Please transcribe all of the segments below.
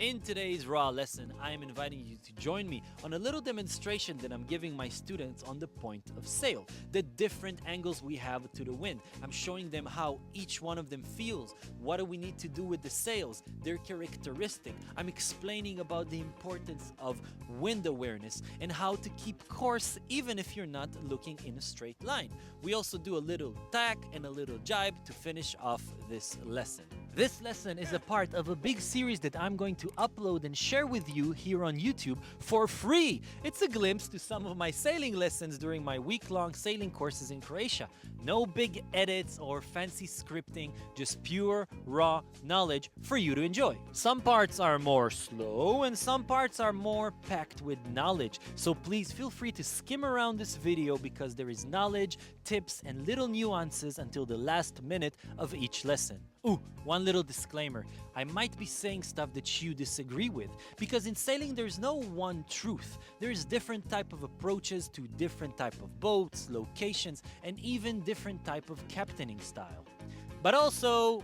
In today's Raw lesson, I am inviting you to join me on a little demonstration that I'm giving my students on the point of sail, the different angles we have to the wind. I'm showing them how each one of them feels, what do we need to do with the sails, their characteristic. I'm explaining about the importance of wind awareness and how to keep course even if you're not looking in a straight line. We also do a little tack and a little jibe to finish off this lesson. This lesson is a part of a big series that I'm going to upload and share with you here on YouTube for free. It's a glimpse to some of my sailing lessons during my week-long sailing courses in Croatia. No big edits or fancy scripting, just pure, raw knowledge for you to enjoy. Some parts are more slow and some parts are more packed with knowledge. So please feel free to skim around this video because there is knowledge, tips, and little nuances until the last minute of each lesson. Ooh, one little disclaimer. I might be saying stuff that you disagree with because in sailing there's no one truth. There's different type of approaches to different type of boats, locations, and even different type of captaining style. But also,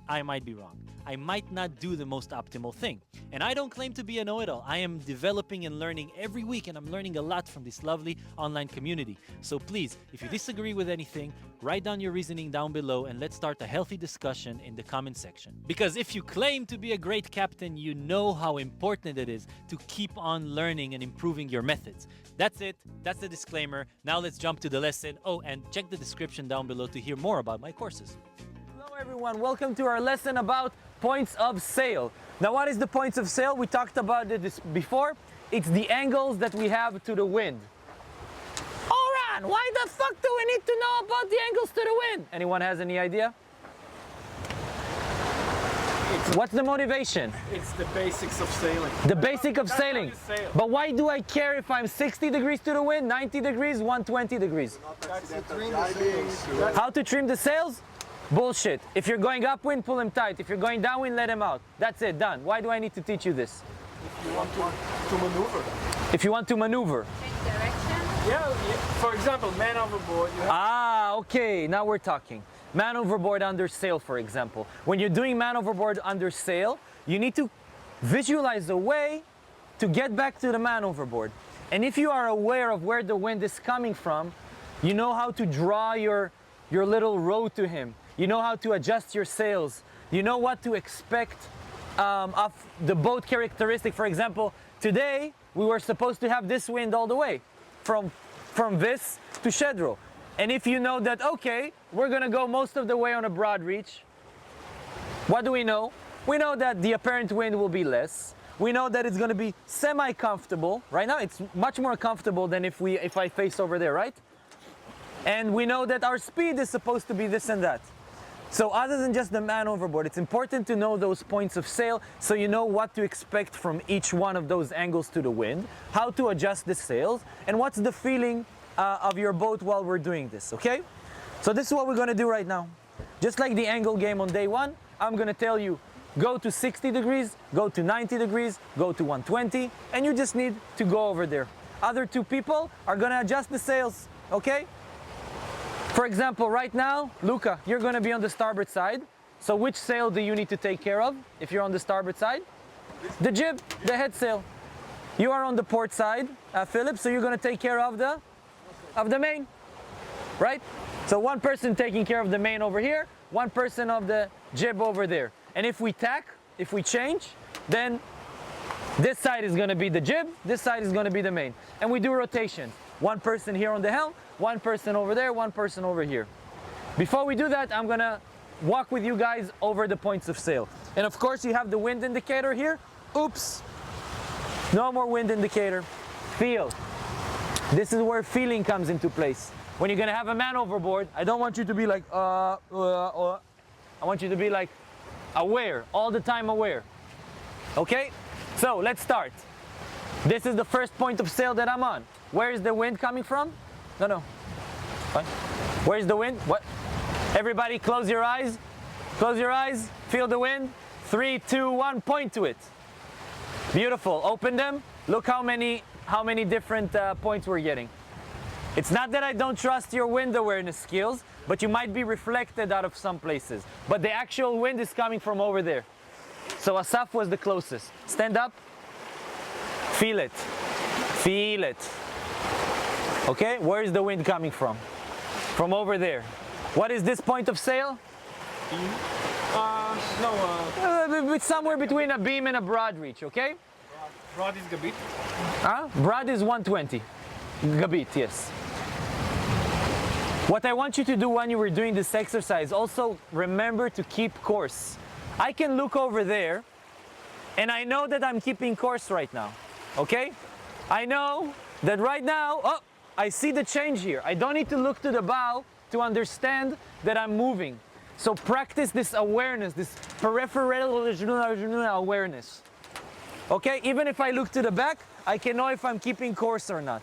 I might be wrong. I might not do the most optimal thing. And I don't claim to be a know-it-all. I am developing and learning every week, and I'm learning a lot from this lovely online community. So please, if you disagree with anything, write down your reasoning down below and let's start a healthy discussion in the comment section. Because if you claim to be a great captain, you know how important it is to keep on learning and improving your methods. That's it. That's the disclaimer. Now let's jump to the lesson. Oh, and check the description down below to hear more about my courses. Hello everyone, welcome to our lesson about points of sail. Now what is the points of sail? We talked about it before. It's the angles that we have to the wind. Oran, why the fuck do we need to know about the angles to the wind? Anyone has any idea? What's the motivation? It's the basics of sailing. The basic of sailing. But why do I care if I'm 60 degrees to the wind, 90 degrees, 120 degrees? How to trim the sails? Bullshit. If you're going upwind, pull him tight. If you're going downwind, let him out. That's it, done. Why do I need to teach you this? If you want to maneuver. If you want to maneuver. Change direction? Yeah, for example, man overboard. Okay, now we're talking. Man overboard under sail, for example. When you're doing man overboard under sail, you need to visualize a way to get back to the man overboard. And if you are aware of where the wind is coming from, you know how to draw your little row to him. You know how to adjust your sails. You know what to expect of the boat characteristic. For example, today we were supposed to have this wind all the way from Vis to Shedro. And if you know that, okay, we're gonna go most of the way on a broad reach, what do we know? We know that the apparent wind will be less. We know that it's gonna be semi-comfortable. Right now it's much more comfortable than if I face over there, right? And we know that our speed is supposed to be this and that. So other than just the man overboard, it's important to know those points of sail so you know what to expect from each one of those angles to the wind, how to adjust the sails, and what's the feeling of your boat while we're doing this, okay? So this is what we're gonna do right now. Just like the angle game on day one, I'm gonna tell you, go to 60 degrees, go to 90 degrees, go to 120, and you just need to go over there. Other two people are gonna adjust the sails, okay? For example, right now, Luca, you're going to be on the starboard side. So which sail do you need to take care of if you're on the starboard side? The jib, the head sail. You are on the port side, Philip, so you're going to take care of the main, right? So one person taking care of the main over here, one person of the jib over there. And if we tack, if we change, then this side is going to be the jib, this side is going to be the main. And we do rotation. One person here on the helm, one person over there, one person over here. Before we do that, I'm gonna walk with you guys over the points of sail. And of course you have the wind indicator here. Oops, no more wind indicator. Feel. This is where feeling comes into place. When you're gonna have a man overboard, I don't want you to be like, I want you to be like aware, all the time aware. Okay, so let's start. This is the first point of sail that I'm on. Where is the wind coming from? No. Fine. Where's the wind? What? Everybody close your eyes. Close your eyes. Feel the wind. 3, 2, 1, point to it. Beautiful. Open them. Look how many different points we're getting. It's not that I don't trust your wind awareness skills, but you might be reflected out of some places. But the actual wind is coming from over there. So Asaf was the closest. Stand up. Feel it. Feel it. Okay, where is the wind coming from? From over there. What is this point of sail? It's somewhere between a beam and a broad reach, okay? Broad is Gabit. Broad is 120. Gabit, yes. What I want you to do when you were doing this exercise, also remember to keep course. I can look over there and I know that I'm keeping course right now, okay? I know that right now, oh, I see the change here. I don't need to look to the bow to understand that I'm moving. So practice this awareness, this peripheral awareness. Okay, even if I look to the back, I can know if I'm keeping course or not.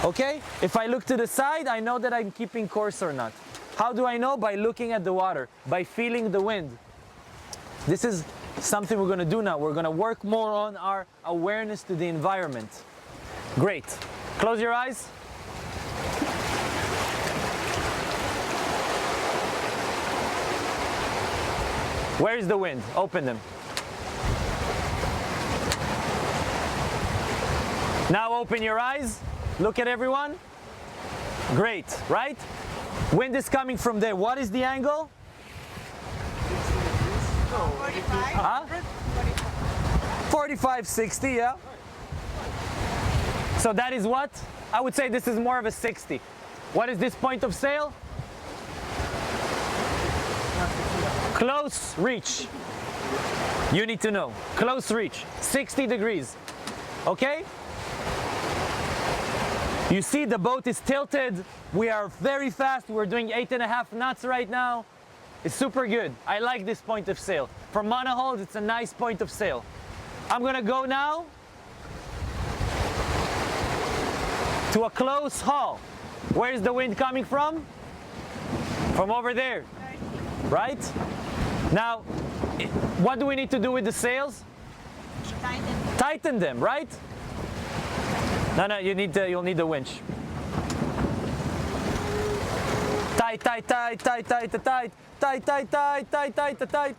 Okay, if I look to the side, I know that I'm keeping course or not. How do I know? By looking at the water, by feeling the wind. This is something we're going to do now. We're going to work more on our awareness to the environment. Great. Close your eyes. Where is the wind? Open them. Now open your eyes. Look at everyone. Great, right? Wind is coming from there. What is the angle? 45. 45, 60, yeah. So that is what? I would say this is more of a 60. What is this point of sail? Close reach. You need to know. Close reach. 60 degrees. Okay? You see the boat is tilted. We are very fast. We're doing 8.5 knots right now. It's super good. I like this point of sail. For monohull, it's a nice point of sail. I'm gonna go now to a close haul. Where is the wind coming from? From over there, right? Now, what do we need to do with the sails? Tighten them, right? No, you'll need the winch. Tight, tight, tight, tight, tight, tight, tight, tight, tight, tight, tight, tight, tight.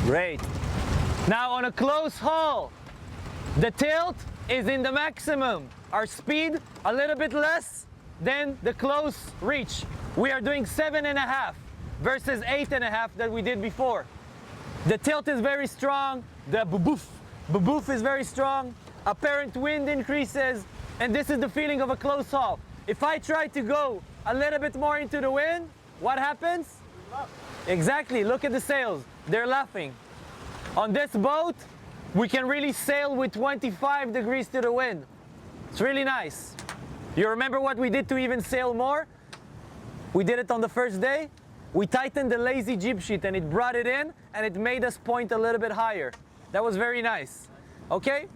Great. Now on a close haul, the tilt is in the maximum. Our speed a little bit less than the close reach. We are doing 7.5 versus 8.5 that we did before. The tilt is very strong. The boof is very strong. Apparent wind increases, and this is the feeling of a close haul. If I try to go a little bit more into the wind, what happens? Exactly, look at the sails. They're laughing. On this boat, we can really sail with 25 degrees to the wind. It's really nice. You remember what we did to even sail more? We did it on the first day. We tightened the lazy jib sheet and it brought it in and it made us point a little bit higher. That was very nice. Okay?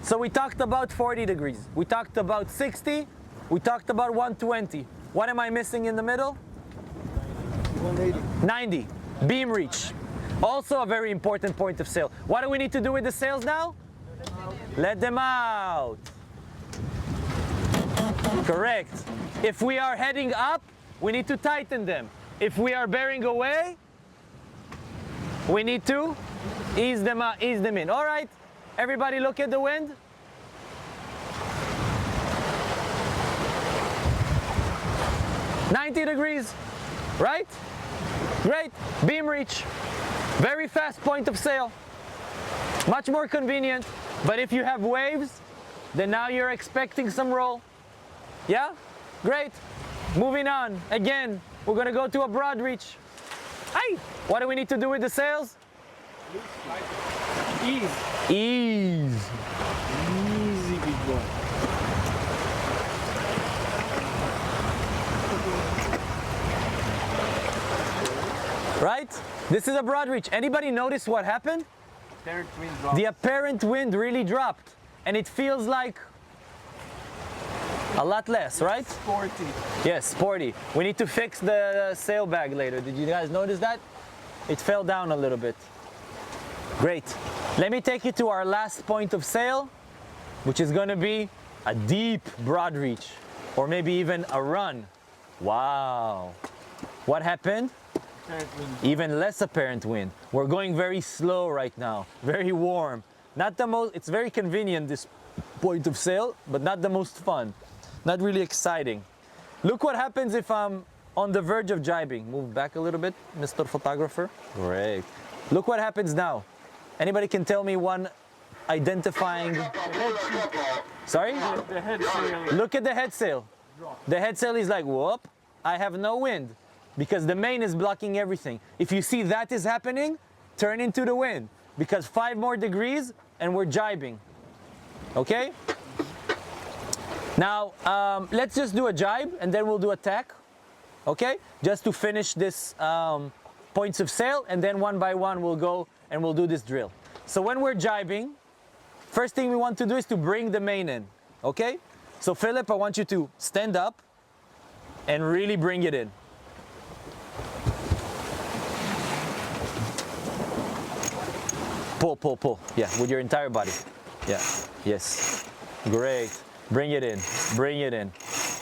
So we talked about 40 degrees. We talked about 60. We talked about 120. What am I missing in the middle? 180. 90. Beam reach. Also a very important point of sail. What do we need to do with the sails now? Let them out. Correct. If we are heading up, we need to tighten them. If we are bearing away, we need to ease them out, ease them in. All right, everybody look at the wind. "90 degrees, right? Great, beam reach. Very fast point of sail. Much more convenient, but if you have waves, then now you're expecting some roll. Yeah? Great. Moving on. Again, we're gonna go to a broad reach. Hey, what do we need to do with the sails? Ease. Ease. Easy, big boy. Right? This is a broad reach. Anybody notice what happened? Apparent wind drop. The apparent wind really dropped, and it feels like a lot less, right? Sporty. Yes, sporty. We need to fix the sail bag later. Did you guys notice that? It fell down a little bit. Great. Let me take you to our last point of sail, which is going to be a deep broad reach, or maybe even a run. Wow. What happened? Even less apparent wind. We're going very slow right now, very warm. Not the most, it's very convenient, this point of sail, but not the most fun. Not really exciting. Look what happens if I'm on the verge of jibing. Move back a little bit, Mr. Photographer. Great. Look what happens now. Anybody can tell me one identifying... Sorry? The head sail. Look at the head sail. The head sail is like, whoop, I have no wind because the main is blocking everything. If you see that is happening, turn into the wind because 5 more degrees and we're jibing. Okay? Now, let's just do a jibe and then we'll do a tack. Okay? Just to finish this points of sail, and then one by one we'll go and we'll do this drill. So when we're jibing, first thing we want to do is to bring the main in. Okay? So Philip, I want you to stand up and really bring it in. Pull, pull, pull. Yeah, with your entire body. Yeah, yes. Great. Bring it in, bring it in,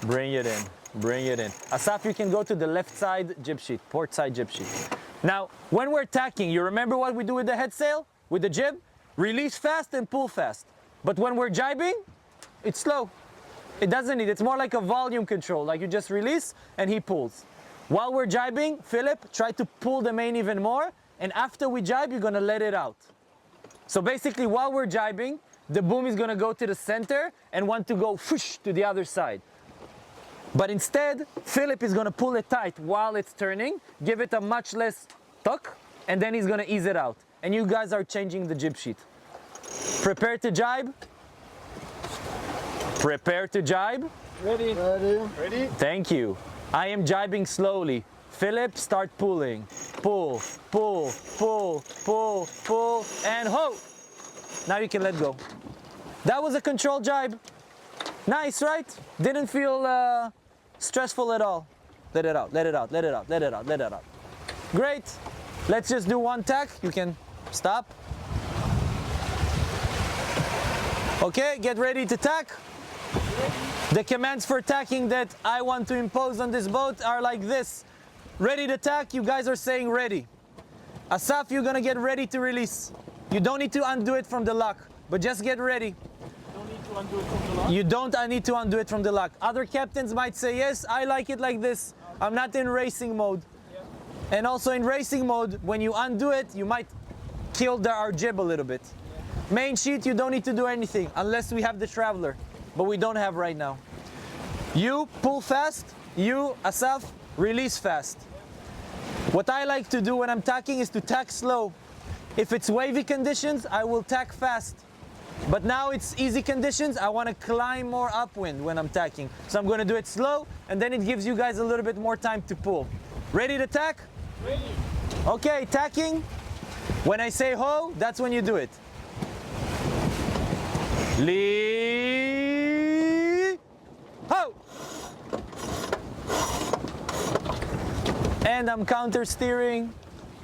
bring it in, bring it in. Asaf, you can go to the left side jib sheet, port side jib sheet. Now, when we're tacking, you remember what we do with the head sail, with the jib? Release fast and pull fast. But when we're jibing, it's slow. It doesn't need, it's more like a volume control, like you just release and he pulls. While we're jibing, Philip, try to pull the main even more, and after we jibe, you're gonna let it out. So basically, while we're jibing, the boom is gonna go to the center and want to go whoosh to the other side. But instead, Philip is gonna pull it tight while it's turning, give it a much less tuck, and then he's gonna ease it out. And you guys are changing the jib sheet. Prepare to jibe. Prepare to jibe. Ready? Ready. Ready? Thank you. I am jibing slowly. Philip, start pulling. Pull, pull, pull, pull, pull, and ho! Now you can let go. That was a controlled jibe. Nice, right? Didn't feel stressful at all. Let it out, let it out, let it out, let it out, let it out. Great. Let's just do one tack. You can stop. Okay, get ready to tack. The commands for tacking that I want to impose on this boat are like this. Ready to tack, you guys are saying ready. Asaf, you're gonna get ready to release. You don't need to undo it from the lock, but just get ready. Don't need to undo it from the lock? You don't need to undo it from the lock. Other captains might say, yes, I like it like this. I'm not in racing mode. Yeah. And also in racing mode, when you undo it, you might kill our jib a little bit. Yeah. Main sheet, you don't need to do anything unless we have the traveler, but we don't have right now. You pull fast, you, Asaf, release fast. What I like to do when I'm tacking is to tack slow. If it's wavy conditions, I will tack fast. But now it's easy conditions, I want to climb more upwind when I'm tacking. So I'm going to do it slow, and then it gives you guys a little bit more time to pull. Ready to tack? Ready. Okay, tacking. When I say ho, that's when you do it. Lee, ho! And I'm counter steering.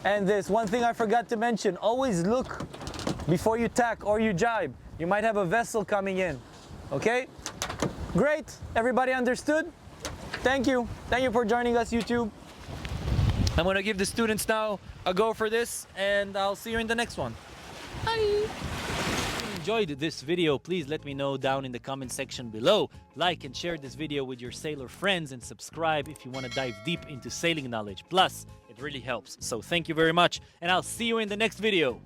And this, one thing I forgot to mention, always look before you tack or you jibe. You might have a vessel coming in, okay? Great, everybody understood? Thank you. Thank you for joining us, YouTube. I'm gonna give the students now a go for this, and I'll see you in the next one. Bye. If you enjoyed this video, please let me know down in the comment section below. Like and share this video with your sailor friends, and subscribe if you want to dive deep into sailing knowledge. Plus, it really helps. So thank you very much, and I'll see you in the next video.